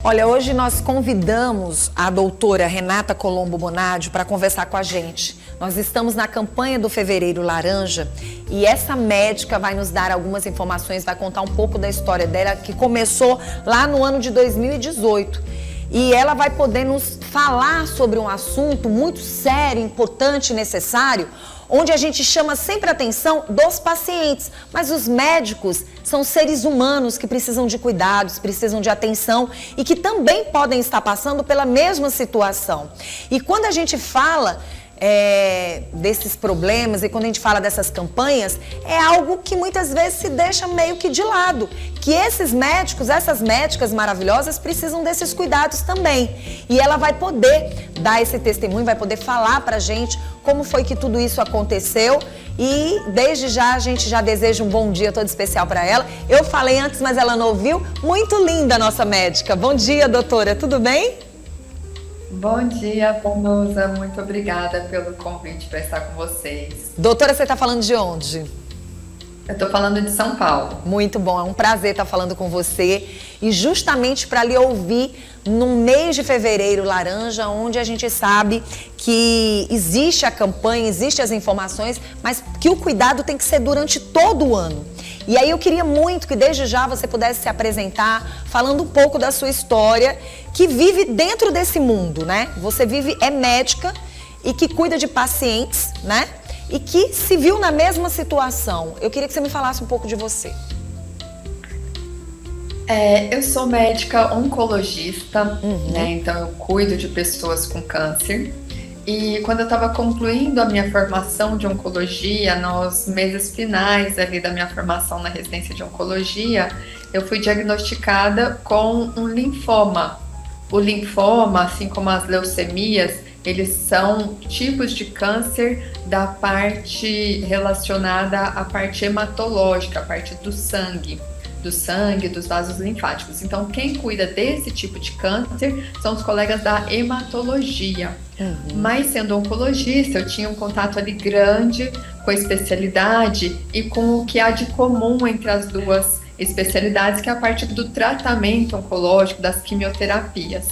Olha, hoje nós convidamos a doutora Renata Colombo Bonadio para conversar com a gente. Nós estamos na campanha do Fevereiro Laranja e essa médica vai nos dar algumas informações, vai contar um pouco da história dela, que começou lá no ano de 2018. E ela vai poder nos falar sobre um assunto muito sério, importante e necessário, onde a gente chama sempre a atenção dos pacientes, mas os médicos são seres humanos que precisam de cuidados, precisam de atenção e que também podem estar passando pela mesma situação. E quando a gente fala desses problemas e quando a gente fala dessas campanhas, é algo que muitas vezes se deixa meio que de lado, que esses médicos, essas médicas maravilhosas precisam desses cuidados também. E ela vai poder dar esse testemunho, vai poder falar pra gente como foi que tudo isso aconteceu e desde já a gente já deseja um bom dia todo especial para ela. Eu falei antes, mas ela não ouviu. Muito linda a nossa médica. Bom dia, doutora, tudo bem? Bom dia, Bonusa. Muito obrigada pelo convite para estar com vocês. Doutora, você está falando de onde? Eu estou falando de São Paulo. Muito bom, é um prazer estar falando com você. E justamente para lhe ouvir no mês de fevereiro laranja, onde a gente sabe que existe a campanha, existem as informações, mas que o cuidado tem que ser durante todo o ano. E aí eu queria muito que desde já você pudesse se apresentar, falando um pouco da sua história, que vive dentro desse mundo, né? Você é médica e que cuida de pacientes, né? E que se viu na mesma situação. Eu queria que você me falasse um pouco de você. Eu sou médica oncologista, né? Então eu cuido de pessoas com câncer. E quando eu estava concluindo a minha formação de oncologia, nos meses finais ali da minha formação na residência de oncologia, eu fui diagnosticada com um linfoma. O linfoma, assim como as leucemias, eles são tipos de câncer da parte relacionada à parte hematológica, a parte do sangue, dos vasos linfáticos. Então, quem cuida desse tipo de câncer são os colegas da hematologia. Mas, sendo oncologista, eu tinha um contato ali grande com a especialidade e com o que há de comum entre as duas especialidades, que é a parte do tratamento oncológico, das quimioterapias.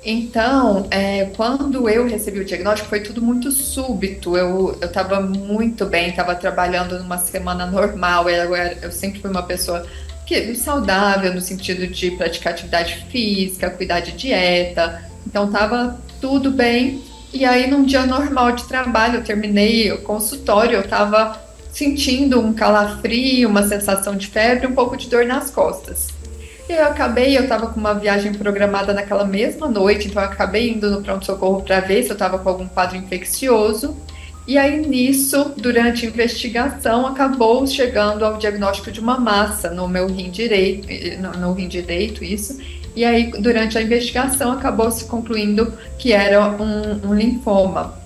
Então, quando eu recebi o diagnóstico, foi tudo muito súbito. Eu estava muito bem, estava trabalhando numa semana normal. Eu sempre fui uma pessoa saudável, no sentido de praticar atividade física, cuidar de dieta. Então, estava tudo bem. E aí, num dia normal de trabalho, eu terminei o consultório, eu estava sentindo um calafrio, uma sensação de febre, um pouco de dor nas costas. E eu estava com uma viagem programada naquela mesma noite, então eu acabei indo no pronto-socorro para ver se eu estava com algum quadro infeccioso. E aí nisso, durante a investigação, acabou chegando ao diagnóstico de uma massa no meu rim direito, isso. E aí, durante a investigação, acabou se concluindo que era um linfoma.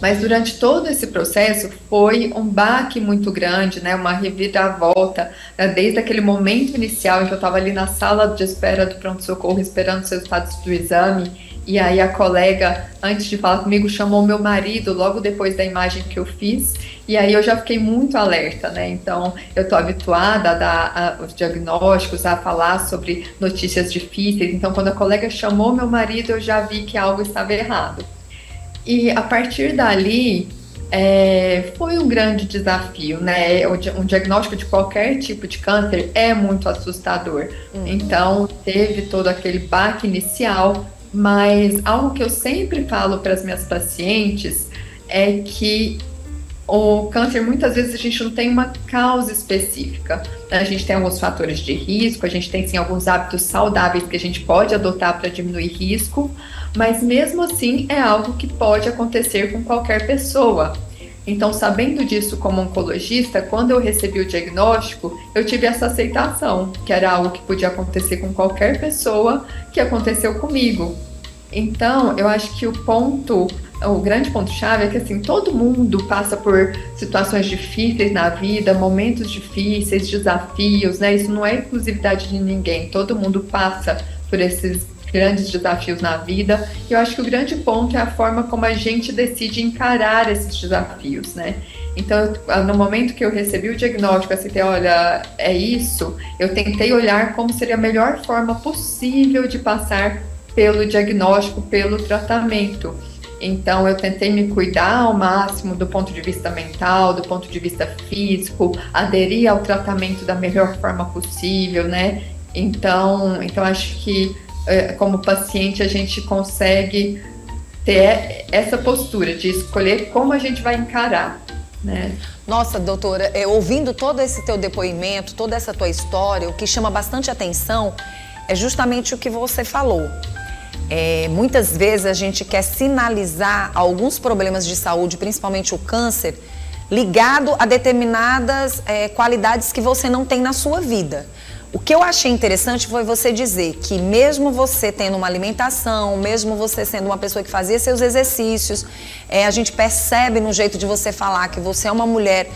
Mas durante todo esse processo foi um baque muito grande, né? Uma reviravolta, desde aquele momento inicial em que eu estava ali na sala de espera do pronto-socorro, esperando os resultados do exame, e aí a colega, antes de falar comigo, chamou meu marido logo depois da imagem que eu fiz, e aí eu já fiquei muito alerta, né? Então, eu estou habituada a dar os diagnósticos, a falar sobre notícias difíceis, então quando a colega chamou meu marido, eu já vi que algo estava errado. E a partir dali, foi um grande desafio, né? Um diagnóstico de qualquer tipo de câncer é muito assustador. Então, teve todo aquele baque inicial, mas algo que eu sempre falo para as minhas pacientes é que o câncer, muitas vezes, a gente não tem uma causa específica. A gente tem alguns fatores de risco, a gente tem, sim, alguns hábitos saudáveis que a gente pode adotar para diminuir risco, mas mesmo assim é algo que pode acontecer com qualquer pessoa. Então, sabendo disso como oncologista, quando eu recebi o diagnóstico, eu tive essa aceitação, que era algo que podia acontecer com qualquer pessoa, que aconteceu comigo. Então, eu acho que o grande ponto-chave é que, assim, todo mundo passa por situações difíceis na vida, momentos difíceis, desafios, né? Isso não é exclusividade de ninguém, todo mundo passa por esses grandes desafios na vida. E eu acho que o grande ponto é a forma como a gente decide encarar esses desafios, né? Então, no momento que eu recebi o diagnóstico, assim, olha, é isso, eu tentei olhar como seria a melhor forma possível de passar pelo diagnóstico, pelo tratamento. Então, eu tentei me cuidar ao máximo do ponto de vista mental, do ponto de vista físico, aderir ao tratamento da melhor forma possível, né? Então acho que como paciente a gente consegue ter essa postura de escolher como a gente vai encarar, né? Nossa, doutora, ouvindo todo esse teu depoimento, toda essa tua história, o que chama bastante atenção é justamente o que você falou. Muitas vezes a gente quer sinalizar alguns problemas de saúde, principalmente o câncer, ligado a determinadas qualidades que você não tem na sua vida. O que eu achei interessante foi você dizer que mesmo você tendo uma alimentação, mesmo você sendo uma pessoa que fazia seus exercícios, a gente percebe no jeito de você falar que você é uma mulher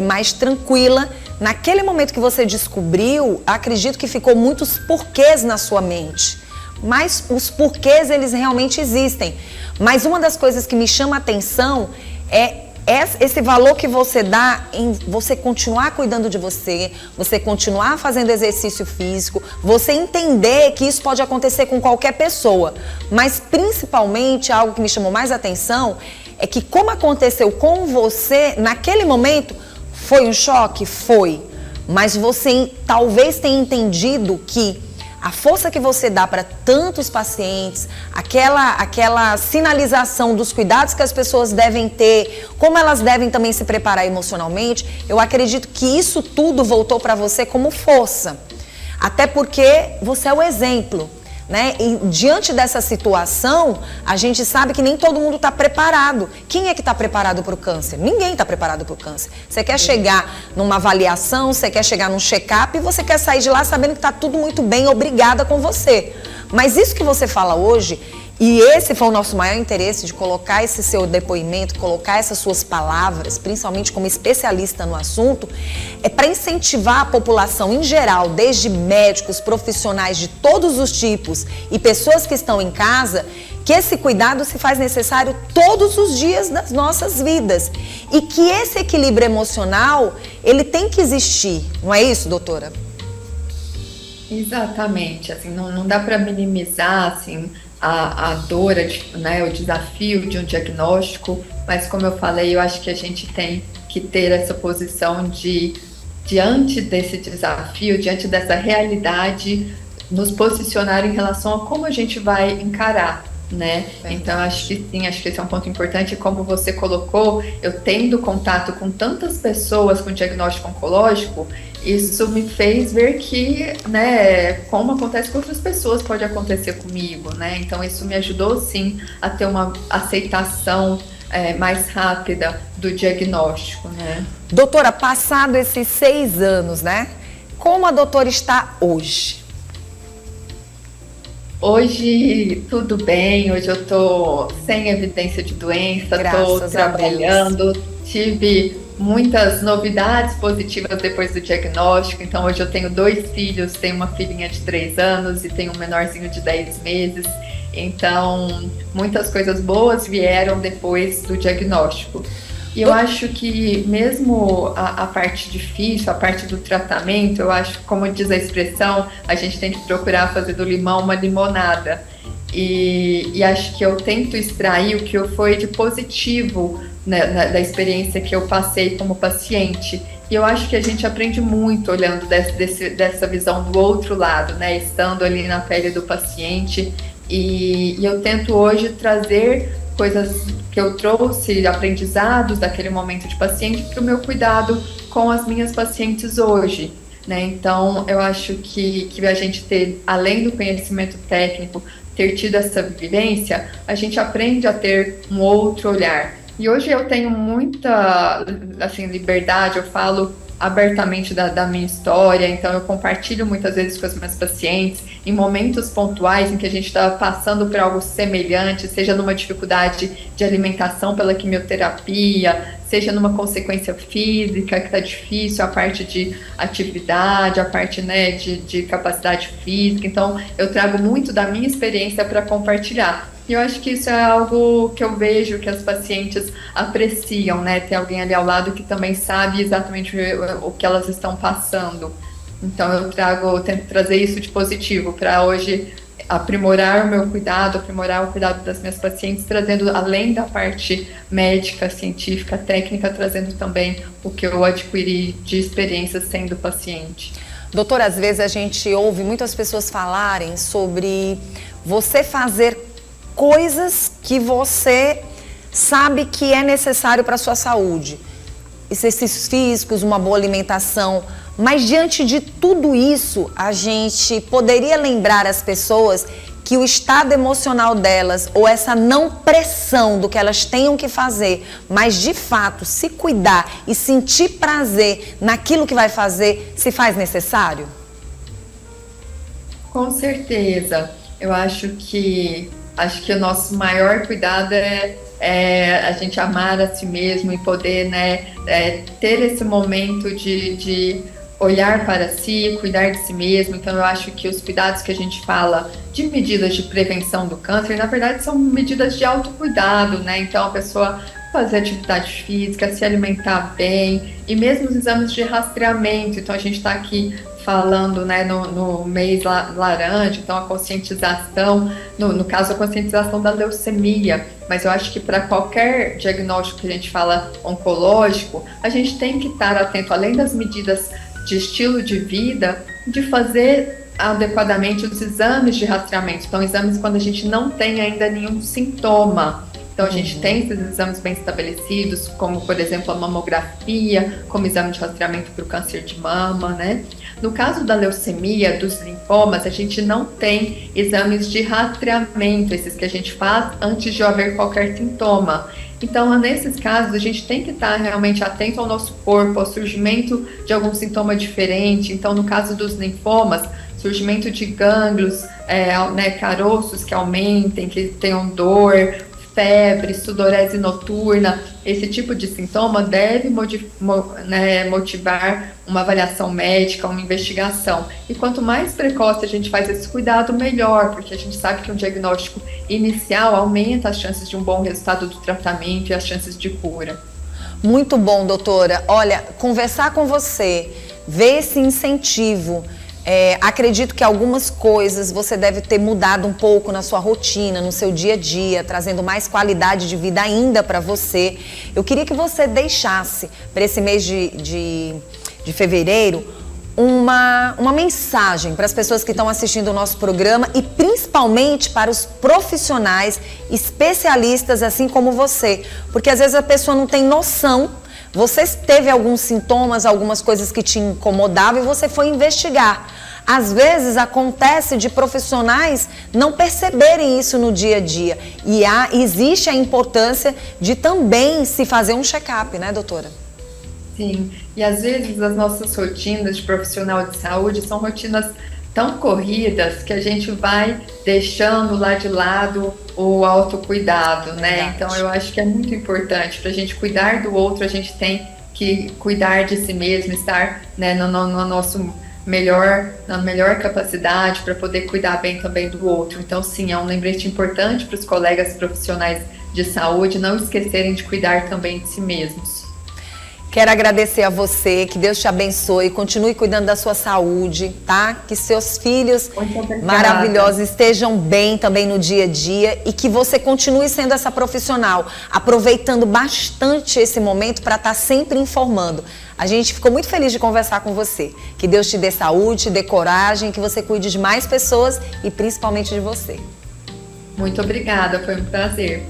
mais tranquila. Naquele momento que você descobriu, acredito que ficou muitos porquês na sua mente. Mas os porquês, eles realmente existem. Mas uma das coisas que me chama a atenção é esse valor que você dá em você continuar cuidando de você continuar fazendo exercício físico, você entender que isso pode acontecer com qualquer pessoa. Mas principalmente, algo que me chamou mais atenção é que como aconteceu com você, naquele momento, foi um choque? Foi. Mas você talvez tenha entendido que a força que você dá para tantos pacientes, aquela sinalização dos cuidados que as pessoas devem ter, como elas devem também se preparar emocionalmente, eu acredito que isso tudo voltou para você como força. Até porque você é o exemplo, né? E diante dessa situação, a gente sabe que nem todo mundo está preparado. Quem é que está preparado para o câncer? Ninguém está preparado para o câncer. Você quer chegar numa avaliação, você quer chegar num check-up e você quer sair de lá sabendo que está tudo muito bem, obrigada com você. Mas isso que você fala hoje, e esse foi o nosso maior interesse de colocar esse seu depoimento, colocar essas suas palavras, principalmente como especialista no assunto, é para incentivar a população em geral, desde médicos, profissionais de todos os tipos e pessoas que estão em casa, que esse cuidado se faz necessário todos os dias das nossas vidas. E que esse equilíbrio emocional, ele tem que existir, não é isso, doutora? Exatamente, assim, não dá para minimizar, assim, a dor, né, o desafio de um diagnóstico, mas como eu falei, eu acho que a gente tem que ter essa posição de, diante desse desafio, diante dessa realidade, nos posicionar em relação a como a gente vai encarar, né? Então, acho que sim, acho que esse é um ponto importante, como você colocou, eu tendo contato com tantas pessoas com diagnóstico oncológico, isso me fez ver que, né, como acontece com outras pessoas, pode acontecer comigo, né? Então, isso me ajudou, sim, a ter uma aceitação mais rápida do diagnóstico, né? Doutora, passado esses 6 anos, né? Como a doutora está hoje? Hoje tudo bem, hoje eu tô sem evidência de doença, tô Graças a trabalhando, tive muitas novidades positivas depois do diagnóstico. Então hoje eu tenho 2 filhos, tenho uma filhinha de 3 anos e tenho um menorzinho de 10 meses. Então muitas coisas boas vieram depois do diagnóstico. E eu acho que mesmo a parte difícil, a parte do tratamento, eu acho, como diz a expressão, a gente tem que procurar fazer do limão uma limonada. E acho que eu tento extrair o que foi de positivo, né, da experiência que eu passei como paciente. E eu acho que a gente aprende muito olhando dessa visão do outro lado, né, estando ali na pele do paciente. E eu tento hoje trazer coisas que eu trouxe, aprendizados daquele momento de paciente para o meu cuidado com as minhas pacientes hoje, né? Então, eu acho que a gente ter, além do conhecimento técnico, ter tido essa vivência, a gente aprende a ter um outro olhar. E hoje eu tenho muita, assim, liberdade, eu falo abertamente da minha história, então eu compartilho muitas vezes com as minhas pacientes, em momentos pontuais em que a gente está passando por algo semelhante, seja numa dificuldade de alimentação pela quimioterapia, seja numa consequência física que está difícil, a parte de atividade, a parte, né, de capacidade física. Então eu trago muito da minha experiência para compartilhar. E eu acho que isso é algo que eu vejo que as pacientes apreciam, né? Ter alguém ali ao lado que também sabe exatamente o que elas estão passando. Então tento trazer isso de positivo para hoje aprimorar o meu cuidado, aprimorar o cuidado das minhas pacientes, trazendo além da parte médica, científica, técnica, trazendo também o que eu adquiri de experiência sendo paciente. Doutora, às vezes a gente ouve muitas pessoas falarem sobre você fazer coisas que você sabe que é necessário para a sua saúde. Exercícios físicos, uma boa alimentação. Mas diante de tudo isso, a gente poderia lembrar as pessoas que o estado emocional delas, ou essa não pressão do que elas tenham que fazer, mas de fato se cuidar e sentir prazer naquilo que vai fazer, se faz necessário? Com certeza. Eu acho que o nosso maior cuidado é a gente amar a si mesmo e poder, né, ter esse momento de olhar para si, cuidar de si mesmo. Então eu acho que os cuidados que a gente fala de medidas de prevenção do câncer, na verdade são medidas de autocuidado, né? Então a pessoa fazer atividade física, se alimentar bem e mesmo os exames de rastreamento. Então a gente está aqui falando, né, no mês laranja, então a conscientização, no caso a conscientização da leucemia, mas eu acho que para qualquer diagnóstico que a gente fala oncológico, a gente tem que estar atento, além das medidas de estilo de vida, de fazer adequadamente os exames de rastreamento. Então, exames quando a gente não tem ainda nenhum sintoma. Então, a gente tem esses exames bem estabelecidos, como, por exemplo, a mamografia, como exame de rastreamento para o câncer de mama, né? No caso da leucemia, dos linfomas, a gente não tem exames de rastreamento, esses que a gente faz antes de haver qualquer sintoma. Então, nesses casos, a gente tem que estar realmente atento ao nosso corpo, ao surgimento de algum sintoma diferente. Então, no caso dos linfomas, surgimento de gânglios, né, caroços que aumentem, que tenham dor, febre, sudorese noturna, esse tipo de sintoma deve motivar uma avaliação médica, uma investigação. E quanto mais precoce a gente faz esse cuidado, melhor, porque a gente sabe que um diagnóstico inicial aumenta as chances de um bom resultado do tratamento e as chances de cura. Muito bom, doutora. Olha, conversar com você, ver esse incentivo. Acredito que algumas coisas você deve ter mudado um pouco na sua rotina, no seu dia a dia, trazendo mais qualidade de vida ainda para você. Eu queria que você deixasse para esse mês de fevereiro uma mensagem para as pessoas que estão assistindo o nosso programa e principalmente para os profissionais especialistas assim como você, porque às vezes a pessoa não tem noção. Você teve alguns sintomas, algumas coisas que te incomodavam e você foi investigar. Às vezes acontece de profissionais não perceberem isso no dia a dia. E existe a importância de também se fazer um check-up, né, doutora? Sim, e às vezes as nossas rotinas de profissional de saúde são rotinas tão corridas que a gente vai deixando lá de lado o autocuidado, né? Verdade. Então eu acho que é muito importante para a gente cuidar do outro, a gente tem que cuidar de si mesmo, estar, né, no nosso na melhor capacidade para poder cuidar bem também do outro. Então sim, é um lembrete importante para os colegas profissionais de saúde não esquecerem de cuidar também de si mesmos. Quero agradecer a você, que Deus te abençoe, continue cuidando da sua saúde, tá? Que seus filhos maravilhosos estejam bem também no dia a dia e que você continue sendo essa profissional, aproveitando bastante esse momento para estar sempre informando. A gente ficou muito feliz de conversar com você. Que Deus te dê saúde, te dê coragem, que você cuide de mais pessoas e principalmente de você. Muito obrigada, foi um prazer.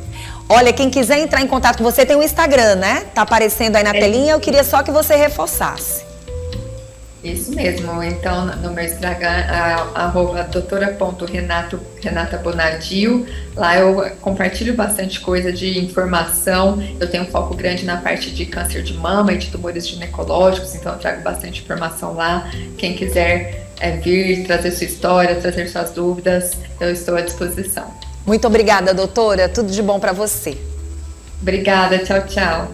Olha, quem quiser entrar em contato com você tem o Instagram, né? Tá aparecendo aí na telinha, eu queria só que você reforçasse. Isso mesmo, então no meu Instagram, @doutora.renata Bonadio, lá eu compartilho bastante coisa de informação, eu tenho um foco grande na parte de câncer de mama e de tumores ginecológicos, então eu trago bastante informação lá, quem quiser vir, trazer sua história, trazer suas dúvidas, eu estou à disposição. Muito obrigada, doutora, tudo de bom para você. Obrigada, tchau, tchau.